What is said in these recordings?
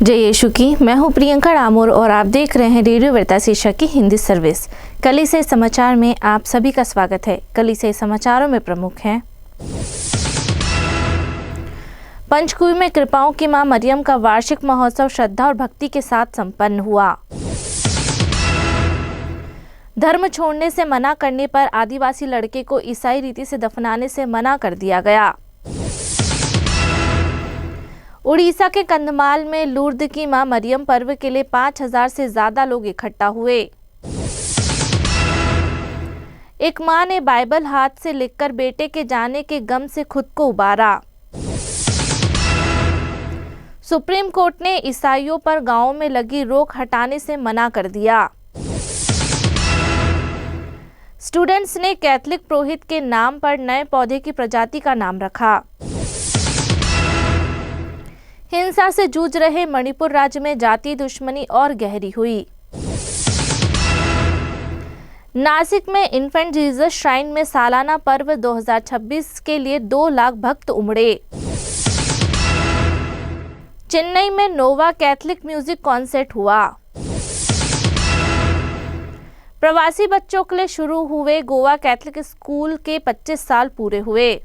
जय यीशु की। मैं हूं प्रियंका डामोर और आप देख रहे हैं रेडियो वार्ता शीर्षक की हिंदी सर्विस। कलीसिया समाचार में आप सभी का स्वागत है। कलीसिया समाचारों में प्रमुख हैं। पंचकुवी में कृपाओं की मां मरियम का वार्षिक महोत्सव श्रद्धा और भक्ति के साथ संपन्न हुआ। धर्म छोड़ने से मना करने पर आदिवासी लड़के को ईसाई रीति से दफनाने से मना कर दिया गया। उड़ीसा के कंधमाल में लूर्द की मां मरियम पर्व के लिए 5000 से ज्यादा लोग इकट्ठा हुए। एक मां ने बाइबल हाथ से लिखकर बेटे के जाने के गम से खुद को उबारा। सुप्रीम कोर्ट ने ईसाइयों पर गांवों में लगी रोक हटाने से मना कर दिया। स्टूडेंट्स ने कैथलिक पुरोहित के नाम पर नए पौधे की प्रजाति का नाम रखा। हिंसा से जूझ रहे मणिपुर राज्य में जातीय दुश्मनी और गहरी हुई। नासिक में इन्फेंट जीसस श्राइन में सालाना पर्व 2026 के लिए 2 लाख भक्त उमड़े। चेन्नई में नोवा कैथलिक म्यूजिक कॉन्सर्ट हुआ। प्रवासी बच्चों के लिए शुरू हुए गोवा कैथलिक स्कूल के 25 साल पूरे हुए।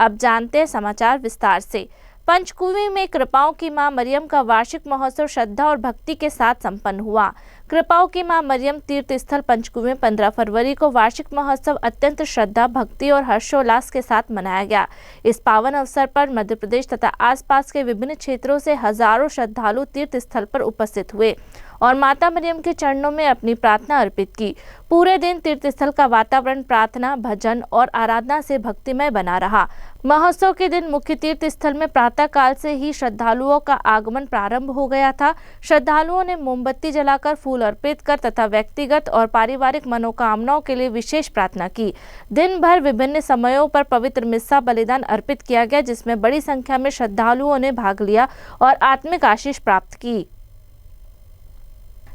अब जानते हैं समाचार विस्तार से। पंचकुवी में कृपाओं की मां मरियम का वार्षिक महोत्सव श्रद्धा और भक्ति के साथ संपन्न हुआ। कृपाओं की मां मरियम तीर्थ स्थल पंचकुवी में 15 फरवरी को वार्षिक महोत्सव अत्यंत श्रद्धा, भक्ति और हर्षोल्लास के साथ मनाया गया। इस पावन अवसर पर मध्य प्रदेश तथा आसपास के विभिन्न क्षेत्रों से हजारों श्रद्धालु तीर्थ स्थल पर उपस्थित हुए और माता मरियम के चरणों में अपनी प्रार्थना अर्पित की। पूरे दिन तीर्थस्थल का वातावरण प्रार्थना, भजन और आराधना से भक्तिमय बना रहा। महोत्सव के दिन मुख्य तीर्थ स्थल में प्रातः काल से ही श्रद्धालुओं का आगमन प्रारंभ हो गया था। श्रद्धालुओं ने मोमबत्ती जलाकर, फूल अर्पित कर तथा व्यक्तिगत और पारिवारिक मनोकामनाओं के लिए विशेष प्रार्थना की। दिन भर विभिन्न समयों पर पवित्र मिस्सा बलिदान अर्पित किया गया, जिसमें बड़ी संख्या में श्रद्धालुओं ने भाग लिया और आत्मिक आशीष प्राप्त की।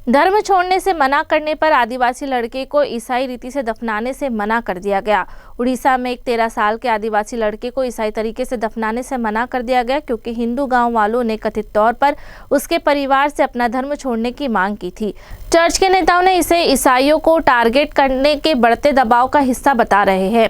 धर्म छोड़ने से मना करने पर आदिवासी लड़के को ईसाई रीति से दफनाने से मना कर दिया गया। उड़ीसा में एक 13 साल के आदिवासी लड़के को ईसाई तरीके से दफनाने से मना कर दिया गया, क्योंकि हिंदू गांव वालों ने कथित तौर पर उसके परिवार से अपना धर्म छोड़ने की मांग की थी। चर्च के नेताओं ने इसे ईसाइयों को टारगेट करने के बढ़ते दबाव का हिस्सा बता रहे हैं।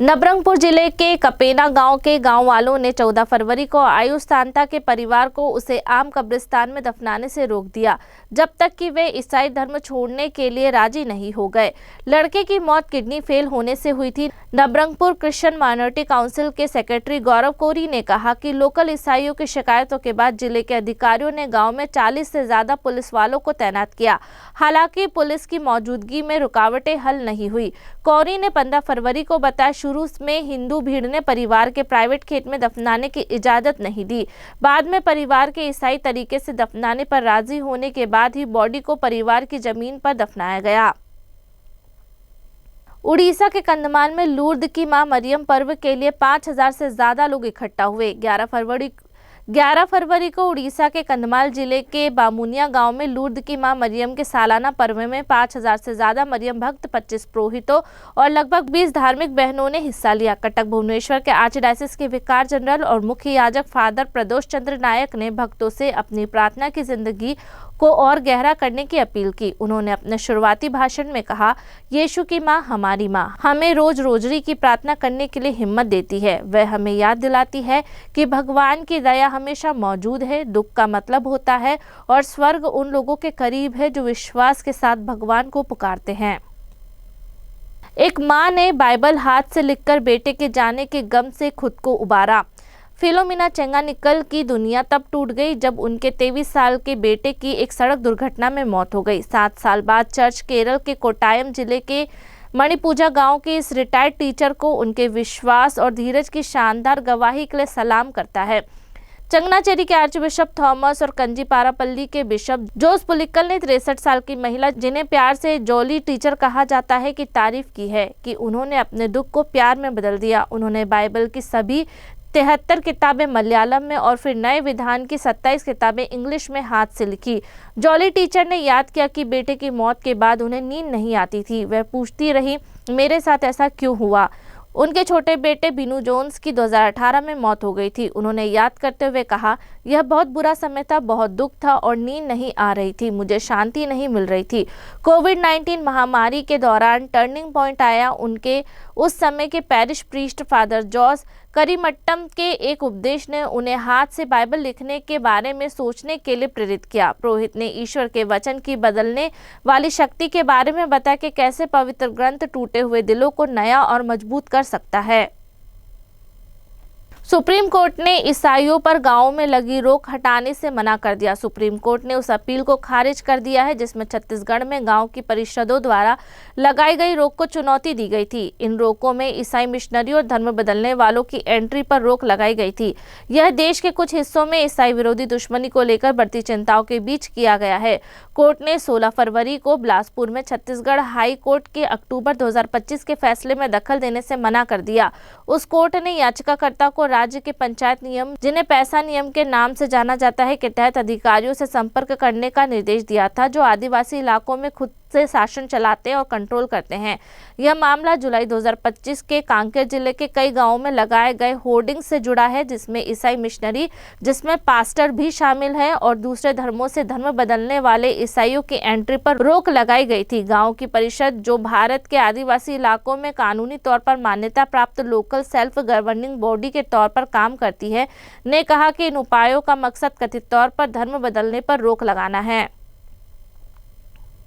नबरंगपुर जिले के कपेना गांव के गांव वालों ने 14 फरवरी को आयुष सांता के परिवार को उसे आम कब्रिस्तान में दफनाने से रोक दिया, जब तक कि वे ईसाई धर्म छोड़ने के लिए राजी नहीं हो गए। लड़के की मौत किडनी फेल होने से हुई थी। नबरंगपुर क्रिश्चियन माइनॉरिटी काउंसिल के सेक्रेटरी गौरव कोरी ने कहा कि लोकल ईसाइयों की शिकायतों के बाद जिले के अधिकारियों ने गाँव में 40 से ज्यादा पुलिस वालों को तैनात किया। हालांकि पुलिस की मौजूदगी में रुकावटें हल नहीं हुई। कोरी ने 15 फरवरी को बताया, शुरू में हिंदू भीड़ ने परिवार के प्राइवेट खेत में दफनाने की इजाजत नहीं दी। बाद में परिवार के ईसाई तरीके से दफनाने पर राजी होने के बाद ही बॉडी को परिवार की जमीन पर दफनाया गया। उड़ीसा के कंधमाल में लूर्द की मां मरियम पर्व के लिए 5000 से ज्यादा लोग इकट्ठा हुए। 11 फरवरी को उड़ीसा के कंधमाल जिले के बामुनिया गांव में लूर्द की मां मरियम के सालाना पर्व में 5000 से ज्यादा मरियम भक्त, 25 पुरोहितों और लगभग 20 धार्मिक बहनों ने हिस्सा लिया। कटक भुवनेश्वर के आर्चडायसिस के विकार जनरल और मुख्य याजक फादर प्रदोष चंद्र नायक ने भक्तों से अपनी प्रार्थना की जिंदगी को और गहरा करने की अपील की। उन्होंने अपने शुरुआती भाषण में कहा, यीशु की मां हमारी मां हमें रोज रोजरी की प्रार्थना करने के लिए हिम्मत देती है। वह हमें याद दिलाती है कि भगवान की दया हमेशा मौजूद है। दुख का मतलब होता है और स्वर्ग उन लोगों के करीब है जो विश्वास के साथ भगवान को पुकारते हैं। एक मां ने बाइबल हाथ से लिखकर बेटे के जाने के गम से खुद को उबारा। फिलोमिना चेंगानिकल की दुनिया तब टूट गई जब उनके 23 साल के बेटे की एक सड़क दुर्घटना में मौत हो गई। 7 साल बाद चर्च केरल के कोट्टायम जिले के मणिपूजा गांव के इस रिटायर्ड टीचर को उनके विश्वास और धीरज की शानदार गवाही के लिए सलाम करता है। चंगनाचेरी के आर्चबिशप थॉमस और कंजीपारापल्ली के बिशप जोस पुलिकल ने 63 साल की महिला, जिन्हें प्यार से जोली टीचर कहा जाता है, की तारीफ की है कि उन्होंने अपने दुख को प्यार में बदल दिया। उन्होंने बाइबल की सभी 73 किताबें मलयालम में और फिर नए विधान की 27 किताबें इंग्लिश में हाथ से लिखी। जॉली टीचर ने याद किया कि बेटे की मौत के बाद उन्हें नींद नहीं आती थी। वह पूछती रही, मेरे साथ ऐसा क्यों हुआ। उनके छोटे बेटे बीनू जोन्स की 2018 में मौत हो गई थी। उन्होंने याद करते हुए कहा, यह बहुत बुरा समय था, बहुत दुख था और नींद नहीं आ रही थी, मुझे शांति नहीं मिल रही थी। कोविड-19 महामारी के दौरान टर्निंग पॉइंट आया। उनके उस समय के पैरिश प्रीस्ट फादर जॉर्ज करीमट्टम के एक उपदेश ने उन्हें हाथ से बाइबल लिखने के बारे में सोचने के लिए प्रेरित किया। पुरोहित ने ईश्वर के वचन की बदलने वाली शक्ति के बारे में बताया कि कैसे पवित्र ग्रंथ टूटे हुए दिलों को नया और मजबूत कर सकता है। सुप्रीम कोर्ट ने ईसाइयों पर गांवों में लगी रोक हटाने से मना कर दिया। सुप्रीम कोर्ट ने उस अपील को खारिज कर दिया है जिसमें छत्तीसगढ़ में गांव की परिषदों द्वारा लगाई गई रोक को चुनौती दी गई थी। इन रोकों में ईसाई मिशनरी और धर्म बदलने वालों की एंट्री पर रोक लगाई गई थी। यह देश के कुछ हिस्सों में ईसाई विरोधी दुश्मनी को लेकर बढ़ती चिंताओं के बीच किया गया है। कोर्ट ने 16 फरवरी को बिलासपुर में छत्तीसगढ़ हाई कोर्ट के अक्टूबर 2025 के फैसले में दखल देने से मना कर दिया। उस कोर्ट ने याचिकाकर्ता को राज्य के पंचायत नियम, जिन्हें पैसा नियम के नाम से जाना जाता है, के तहत अधिकारियों से संपर्क करने का निर्देश दिया था, जो आदिवासी इलाकों में खुद से शासन चलाते और कंट्रोल करते हैं। यह मामला जुलाई 2025 के कांकेर जिले के कई गांवों में लगाए गए होर्डिंग से जुड़ा है, जिसमें ईसाई मिशनरी, जिसमें पास्टर भी शामिल हैं, और दूसरे धर्मों से धर्म बदलने वाले ईसाइयों की एंट्री पर रोक लगाई गई थी। गांव की परिषद, जो भारत के आदिवासी इलाकों में कानूनी तौर पर मान्यता प्राप्त लोकल सेल्फ गवर्निंग बॉडी के तौर पर काम करती है, ने कहा कि इन उपायों का मकसद कथित तौर पर धर्म बदलने पर रोक लगाना है।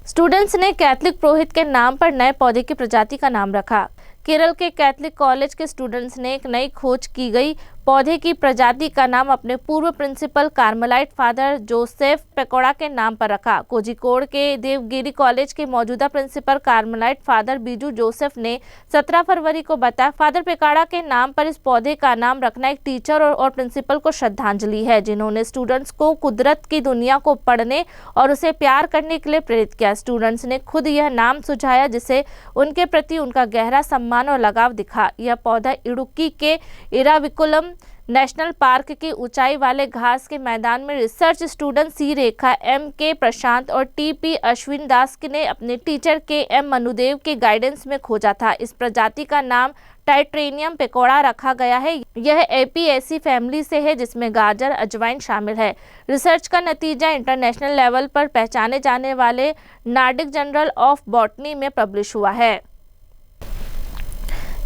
स्टूडेंट्स ने कैथलिक पुरोहित के नाम पर नए पौधे की प्रजाति का नाम रखा। केरल के कैथलिक कॉलेज के स्टूडेंट्स ने एक नई खोज की गई पौधे की प्रजाति का नाम अपने पूर्व प्रिंसिपल कार्मेलाइट फादर जोसेफ पेकोड़ा के नाम पर रखा। कोझिकोड के देवगिरी कॉलेज के मौजूदा principal Carmelite father Biju Joseph ने 17 फरवरी को बताया, फादर पेकोड़ा के नाम पर इस पौधे का नाम रखना एक टीचर और प्रिंसिपल को श्रद्धांजलि है, जिन्होंने स्टूडेंट्स को कुदरत की दुनिया को पढ़ने और उसे प्यार करने के लिए प्रेरित किया। स्टूडेंट्स ने खुद यह नाम सुझाया, जिसे उनके प्रति उनका गहरा सम्मान और लगाव दिखा। यह पौधा इडुक्की के इराविकुलम नेशनल पार्क की ऊंचाई वाले घास के मैदान में रिसर्च स्टूडेंट सी रेखा, एम के प्रशांत और टी अश्विन दास ने अपने टीचर के एम मनुदेव के गाइडेंस में खोजा था। इस प्रजाति का नाम टाइट्रेनियम पेकोड़ा रखा गया है। यह एपिएसी फैमिली से है, जिसमें गाजर, अजवाइन शामिल है। रिसर्च का नतीजा इंटरनेशनल लेवल पर पहचाने जाने वाले नॉर्डिक जर्नल ऑफ बॉटनी में पब्लिश हुआ है।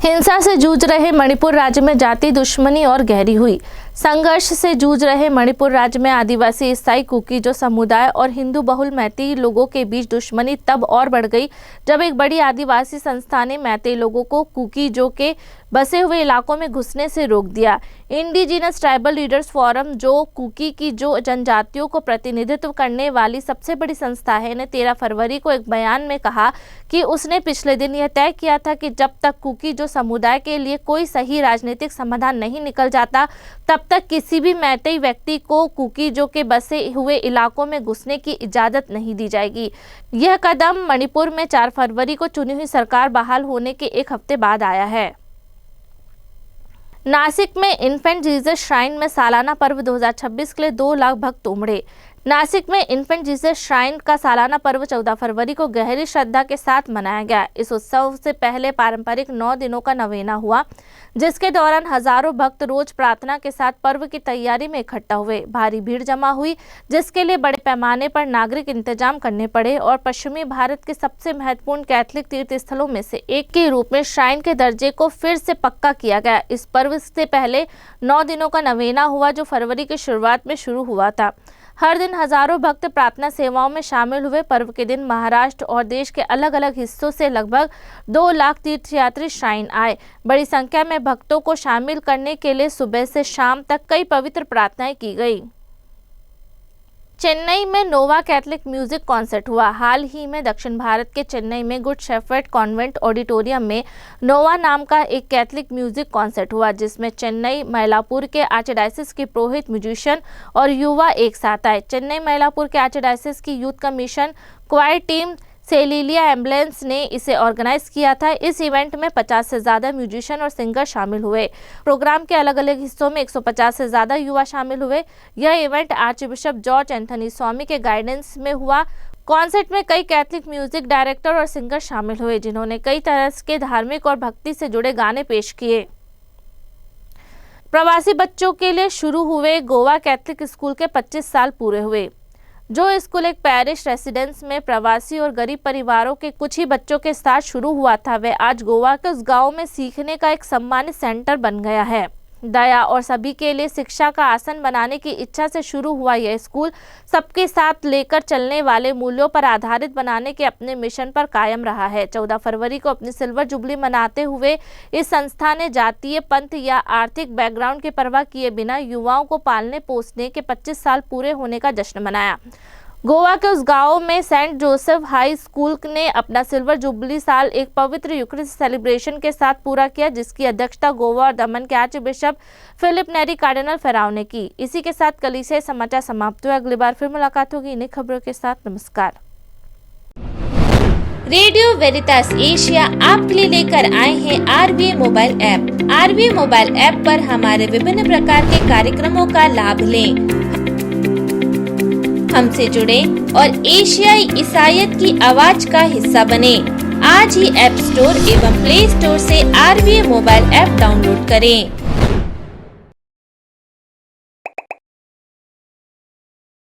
हिंसा से जूझ रहे मणिपुर राज्य में जाति दुश्मनी और गहरी हुई। संघर्ष से जूझ रहे मणिपुर राज्य में आदिवासी, ईसाई, कुकीजो समुदाय और हिंदू बहुल मैतेई लोगों के बीच दुश्मनी तब और बढ़ गई जब एक बड़ी आदिवासी संस्था ने मैतेई लोगों को कुकीजो के बसे हुए इलाकों में घुसने से रोक दिया। इंडिजिनस ट्राइबल लीडर्स फोरम, जो कुकी की जो जनजातियों को प्रतिनिधित्व करने वाली सबसे बड़ी संस्था है, ने 13 फरवरी को एक बयान में कहा कि उसने पिछले दिन यह तय किया था कि जब तक कुकीजो समुदाय के लिए कोई सही राजनीतिक समाधान नहीं निकल जाता, तब तक किसी भी मैतेई व्यक्ति को कुकीजो के बसे हुए इलाकों में घुसने की इजाजत नहीं दी जाएगी। यह कदम मणिपुर में 4 फरवरी को चुनी हुई सरकार बहाल होने के एक हफ्ते बाद आया है। नासिक में इन्फेंट जीसस श्राइन में सालाना पर्व 2026 के लिए 2 लाख भक्त उमड़े। नासिक में इन्फेंट जीसस श्राइन का सालाना पर्व 14 फरवरी को गहरी श्रद्धा के साथ मनाया गया। इस उत्सव से पहले पारंपरिक 9 दिनों का नवेना हुआ, जिसके दौरान हजारों भक्त रोज प्रार्थना के साथ पर्व की तैयारी में इकट्ठा हुए। भारी भीड़ जमा हुई, जिसके लिए बड़े पैमाने पर नागरिक इंतजाम करने पड़े और पश्चिमी भारत के सबसे महत्वपूर्ण कैथलिक तीर्थ स्थलों में से एक के रूप में श्राइन के दर्जे को फिर से पक्का किया गया। इस पर्व से पहले 9 दिनों का नवेना हुआ, जो फरवरी की शुरुआत में शुरू हुआ था। हर दिन हजारों भक्त प्रार्थना सेवाओं में शामिल हुए। पर्व के दिन महाराष्ट्र और देश के अलग अलग हिस्सों से लगभग 2 लाख तीर्थयात्री श्राइन आए। बड़ी संख्या में भक्तों को शामिल करने के लिए सुबह से शाम तक कई पवित्र प्रार्थनाएं की गई। चेन्नई में नोवा कैथलिक म्यूजिक कॉन्सर्ट हुआ। हाल ही में दक्षिण भारत के चेन्नई में गुड शेफर्ड कॉन्वेंट ऑडिटोरियम में नोवा नाम का एक कैथलिक म्यूजिक कॉन्सर्ट हुआ, जिसमें चेन्नई मैलापुर के आर्चडायसिस के पुरोहित, म्यूजिशियन और युवा एक साथ आए। चेन्नई मैलापुर के आर्चडायसिस की youth commission choir team Cecilia ambulance ने इसे ऑर्गेनाइज किया था। इस इवेंट में 50 से ज़्यादा म्यूजिशियन और सिंगर शामिल हुए। प्रोग्राम के अलग अलग हिस्सों में 150 से ज़्यादा युवा शामिल हुए। यह इवेंट आर्चबिशप जॉर्ज एंथनी स्वामी के गाइडेंस में हुआ। कॉन्सर्ट में कई कैथलिक म्यूजिक डायरेक्टर और सिंगर शामिल हुए, जिन्होंने कई तरह के धार्मिक और भक्ति से जुड़े गाने पेश किए। प्रवासी बच्चों के लिए शुरू हुए गोवा कैथलिक स्कूल के 25 साल पूरे हुए। जो स्कूल एक पैरिश रेसिडेंस में प्रवासी और गरीब परिवारों के कुछ ही बच्चों के साथ शुरू हुआ था, वह आज गोवा के उस गांव में सीखने का एक सम्मानित सेंटर बन गया है। दया और सभी के लिए शिक्षा का आसन बनाने की इच्छा से शुरू हुआ यह स्कूल सबके साथ लेकर चलने वाले मूल्यों पर आधारित बनाने के अपने मिशन पर कायम रहा है। 14 फरवरी को अपनी सिल्वर जुबली मनाते हुए इस संस्था ने जातीय, पंथ या आर्थिक बैकग्राउंड की परवाह किए बिना युवाओं को पालने पोसने के 25 साल पूरे होने का जश्न मनाया। गोवा के उस गांव में सेंट जोसेफ हाई स्कूल ने अपना सिल्वर जुबली साल एक पवित्र यूकरिस्ट सेलिब्रेशन के साथ पूरा किया, जिसकी अध्यक्षता गोवा और दमन के आर्च बिशप फिलिप नेरी कार्डिनल फेराव ने की। इसी के साथ कलीसिया समाचार समाप्त हुए। अगली बार फिर मुलाकात होगी इन्हीं खबरों के साथ। नमस्कार। रेडियो वेरितास एशिया आपके लिए लेकर आए हैं RVA mobile app. RVA mobile app पर हमारे विभिन्न प्रकार के कार्यक्रमों का लाभ लें, हमसे जुड़े और एशियाई ईसाईयत की आवाज का हिस्सा बने। आज ही ऐप स्टोर एवं प्ले स्टोर से RVA मोबाइल ऐप डाउनलोड करें।